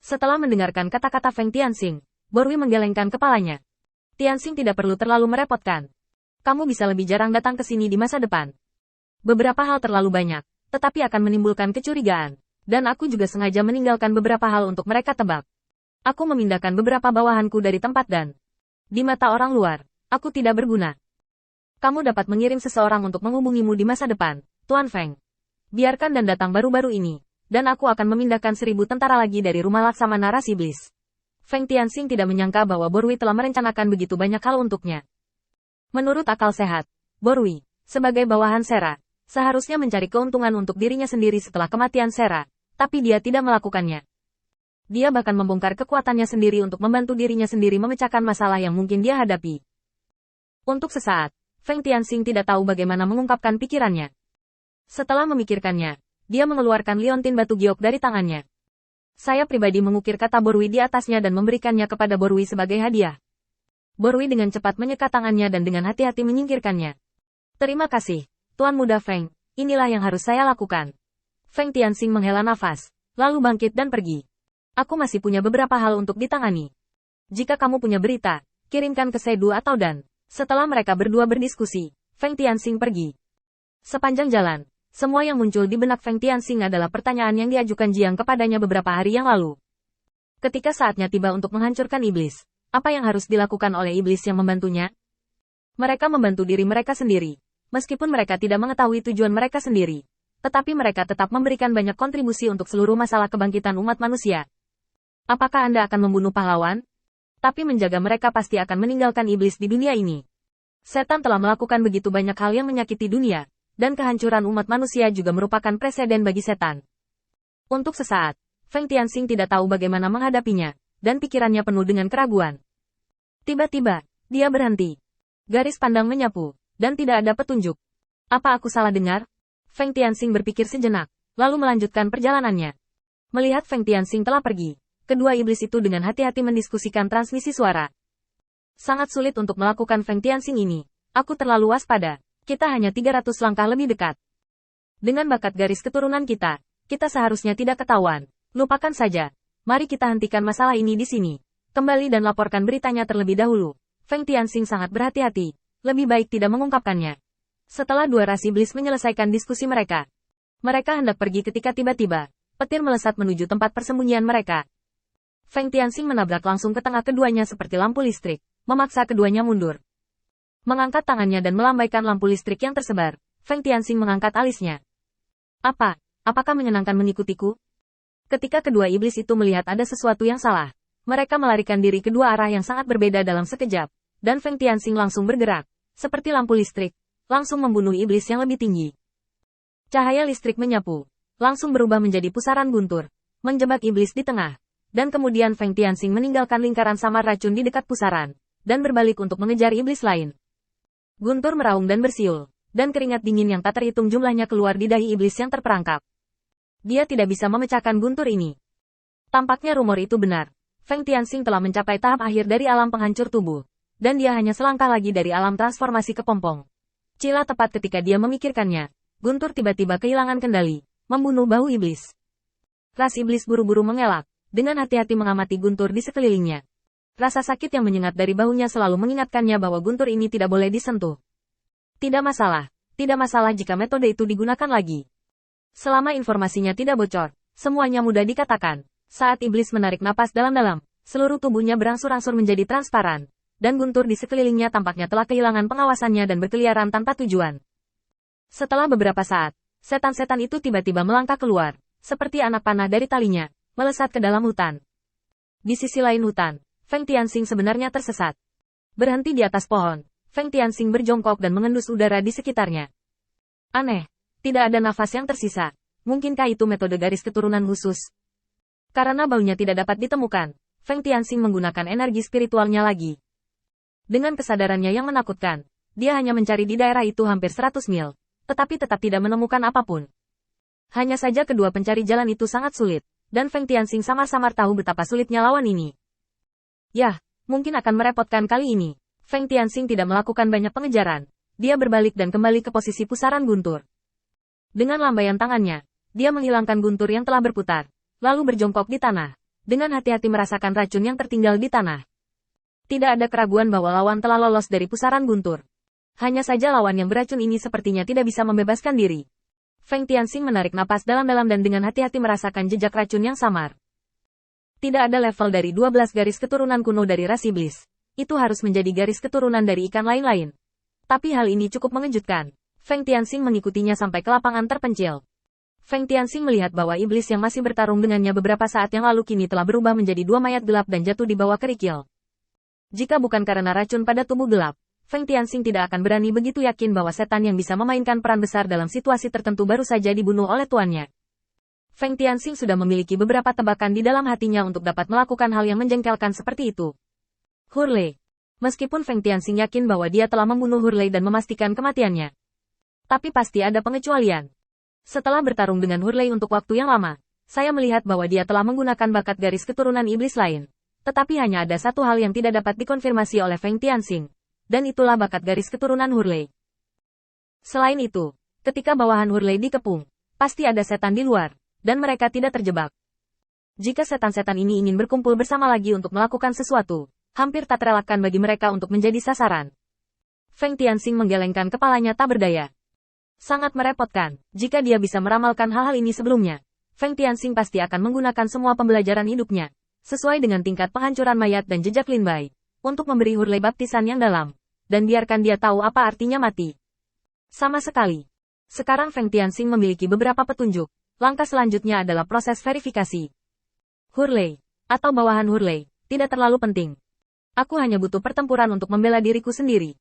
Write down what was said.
Setelah mendengarkan kata-kata Feng Tianxing, Borui menggelengkan kepalanya. Tianxing tidak perlu terlalu merepotkan. Kamu bisa lebih jarang datang ke sini di masa depan. Beberapa hal terlalu banyak, tetapi akan menimbulkan kecurigaan. Dan aku juga sengaja meninggalkan beberapa hal untuk mereka tebak. Aku memindahkan beberapa bawahanku dari tempat dan di mata orang luar, aku tidak berguna. Kamu dapat mengirim seseorang untuk menghubungimu di masa depan, Tuan Feng. Biarkan dan datang baru-baru ini, dan aku akan memindahkan 1000 tentara lagi dari rumah laksamana ras iblis. Feng Tianxing tidak menyangka bahwa Borui telah merencanakan begitu banyak hal untuknya. Menurut akal sehat, Borui, sebagai bawahan Sera, seharusnya mencari keuntungan untuk dirinya sendiri setelah kematian Sera, tapi dia tidak melakukannya. Dia bahkan membongkar kekuatannya sendiri untuk membantu dirinya sendiri memecahkan masalah yang mungkin dia hadapi. Untuk sesaat, Feng Tianxing tidak tahu bagaimana mengungkapkan pikirannya. Setelah memikirkannya, dia mengeluarkan liontin batu giok dari tangannya. Saya pribadi mengukir kata Borui di atasnya dan memberikannya kepada Borui sebagai hadiah. Borui dengan cepat menyekat tangannya dan dengan hati-hati menyingkirkannya. Terima kasih, Tuan Muda Feng, inilah yang harus saya lakukan. Feng Tianxing menghela nafas, lalu bangkit dan pergi. Aku masih punya beberapa hal untuk ditangani. Jika kamu punya berita, kirimkan ke Sedu atau Dan. Setelah mereka berdua berdiskusi, Feng Tianxing pergi. Sepanjang jalan, semua yang muncul di benak Feng Tianxing adalah pertanyaan yang diajukan Jiang kepadanya beberapa hari yang lalu. Ketika saatnya tiba untuk menghancurkan iblis, apa yang harus dilakukan oleh iblis yang membantunya? Mereka membantu diri mereka sendiri, meskipun mereka tidak mengetahui tujuan mereka sendiri. Tetapi mereka tetap memberikan banyak kontribusi untuk seluruh masalah kebangkitan umat manusia. Apakah Anda akan membunuh pahlawan? Tapi menjaga mereka pasti akan meninggalkan iblis di dunia ini. Setan telah melakukan begitu banyak hal yang menyakiti dunia, dan kehancuran umat manusia juga merupakan preseden bagi setan. Untuk sesaat, Feng Tianxing tidak tahu bagaimana menghadapinya, dan pikirannya penuh dengan keraguan. Tiba-tiba, dia berhenti. Garis pandang menyapu, dan tidak ada petunjuk. Apa aku salah dengar? Feng Tianxing berpikir sejenak, lalu melanjutkan perjalanannya. Melihat Feng Tianxing telah pergi, kedua iblis itu dengan hati-hati mendiskusikan transmisi suara. Sangat sulit untuk melakukan Feng Tianxing ini. Aku terlalu waspada. Kita hanya 300 langkah lebih dekat. Dengan bakat garis keturunan kita, kita seharusnya tidak ketahuan. Lupakan saja. Mari kita hentikan masalah ini di sini. Kembali dan laporkan beritanya terlebih dahulu. Feng Tianxing sangat berhati-hati. Lebih baik tidak mengungkapkannya. Setelah dua ras iblis menyelesaikan diskusi mereka, mereka hendak pergi ketika tiba-tiba, petir melesat menuju tempat persembunyian mereka. Feng Tianxing menabrak langsung ke tengah keduanya seperti lampu listrik, memaksa keduanya mundur. Mengangkat tangannya dan melambaikan lampu listrik yang tersebar, Feng Tianxing mengangkat alisnya. Apakah menyenangkan mengikutiku? Ketika kedua iblis itu melihat ada sesuatu yang salah, mereka melarikan diri ke dua arah yang sangat berbeda dalam sekejap, dan Feng Tianxing langsung bergerak, seperti lampu listrik, langsung membunuh iblis yang lebih tinggi. Cahaya listrik menyapu, langsung berubah menjadi pusaran guntur, menjebak iblis di tengah. Dan kemudian Feng Tianxing meninggalkan lingkaran samar racun di dekat pusaran, dan berbalik untuk mengejar iblis lain. Guntur meraung dan bersiul, dan keringat dingin yang tak terhitung jumlahnya keluar di dahi iblis yang terperangkap. Dia tidak bisa memecahkan guntur ini. Tampaknya rumor itu benar. Feng Tianxing telah mencapai tahap akhir dari alam penghancur tubuh, dan dia hanya selangkah lagi dari alam transformasi kepompong. Cila tepat ketika dia memikirkannya, guntur tiba-tiba kehilangan kendali, membunuh bahu iblis. Ras iblis buru-buru mengelak, dengan hati-hati mengamati guntur di sekelilingnya. Rasa sakit yang menyengat dari bahunya selalu mengingatkannya bahwa guntur ini tidak boleh disentuh. Tidak masalah jika metode itu digunakan lagi. Selama informasinya tidak bocor, semuanya mudah dikatakan. Saat iblis menarik napas dalam-dalam, seluruh tubuhnya berangsur-angsur menjadi transparan, dan guntur di sekelilingnya tampaknya telah kehilangan pengawasannya dan berkeliaran tanpa tujuan. Setelah beberapa saat, setan-setan itu tiba-tiba melangkah keluar, seperti anak panah dari talinya, melesat ke dalam hutan. Di sisi lain hutan, Feng Tianxing sebenarnya tersesat. Berhenti di atas pohon, Feng Tianxing berjongkok dan mengendus udara di sekitarnya. Aneh, tidak ada nafas yang tersisa. Mungkinkah itu metode garis keturunan khusus? Karena baunya tidak dapat ditemukan, Feng Tianxing menggunakan energi spiritualnya lagi. Dengan kesadarannya yang menakutkan, dia hanya mencari di daerah itu hampir 100 mil, tetapi tetap tidak menemukan apapun. Hanya saja kedua pencari jalan itu sangat sulit. Dan Feng Tianxing samar-samar tahu betapa sulitnya lawan ini. Yah, mungkin akan merepotkan kali ini. Feng Tianxing tidak melakukan banyak pengejaran. Dia berbalik dan kembali ke posisi pusaran guntur. Dengan lambaian tangannya, dia menghilangkan guntur yang telah berputar, lalu berjongkok di tanah, dengan hati-hati merasakan racun yang tertinggal di tanah. Tidak ada keraguan bahwa lawan telah lolos dari pusaran guntur. Hanya saja lawan yang beracun ini sepertinya tidak bisa membebaskan diri. Feng Tianxing menarik napas dalam-dalam dan dengan hati-hati merasakan jejak racun yang samar. Tidak ada level dari 12 garis keturunan kuno dari ras iblis. Itu harus menjadi garis keturunan dari ikan lain-lain. Tapi hal ini cukup mengejutkan. Feng Tianxing mengikutinya sampai ke lapangan terpencil. Feng Tianxing melihat bahwa iblis yang masih bertarung dengannya beberapa saat yang lalu kini telah berubah menjadi dua mayat gelap dan jatuh di bawah kerikil. Jika bukan karena racun pada tubuh gelap, Feng Tianxing tidak akan berani begitu yakin bahwa setan yang bisa memainkan peran besar dalam situasi tertentu baru saja dibunuh oleh tuannya. Feng Tianxing sudah memiliki beberapa tebakan di dalam hatinya untuk dapat melakukan hal yang menjengkelkan seperti itu. Hurley. Meskipun Feng Tianxing yakin bahwa dia telah membunuh Hurley dan memastikan kematiannya. Tapi pasti ada pengecualian. Setelah bertarung dengan Hurley untuk waktu yang lama, saya melihat bahwa dia telah menggunakan bakat garis keturunan iblis lain. Tetapi hanya ada satu hal yang tidak dapat dikonfirmasi oleh Feng Tianxing. Dan itulah bakat garis keturunan Hurley. Selain itu, ketika bawahan Hurley dikepung, pasti ada setan di luar, dan mereka tidak terjebak. Jika setan-setan ini ingin berkumpul bersama lagi untuk melakukan sesuatu, hampir tak terelakkan bagi mereka untuk menjadi sasaran. Feng Tianxing menggelengkan kepalanya tak berdaya. Sangat merepotkan, jika dia bisa meramalkan hal-hal ini sebelumnya. Feng Tianxing pasti akan menggunakan semua pembelajaran hidupnya, sesuai dengan tingkat penghancuran mayat dan jejak Lin Bai, untuk memberi Hurley baptisan yang dalam, dan biarkan dia tahu apa artinya mati. Sama sekali. Sekarang Feng Tianxing memiliki beberapa petunjuk, langkah selanjutnya adalah proses verifikasi. Hurley, atau bawahan Hurley, tidak terlalu penting. Aku hanya butuh pertempuran untuk membela diriku sendiri.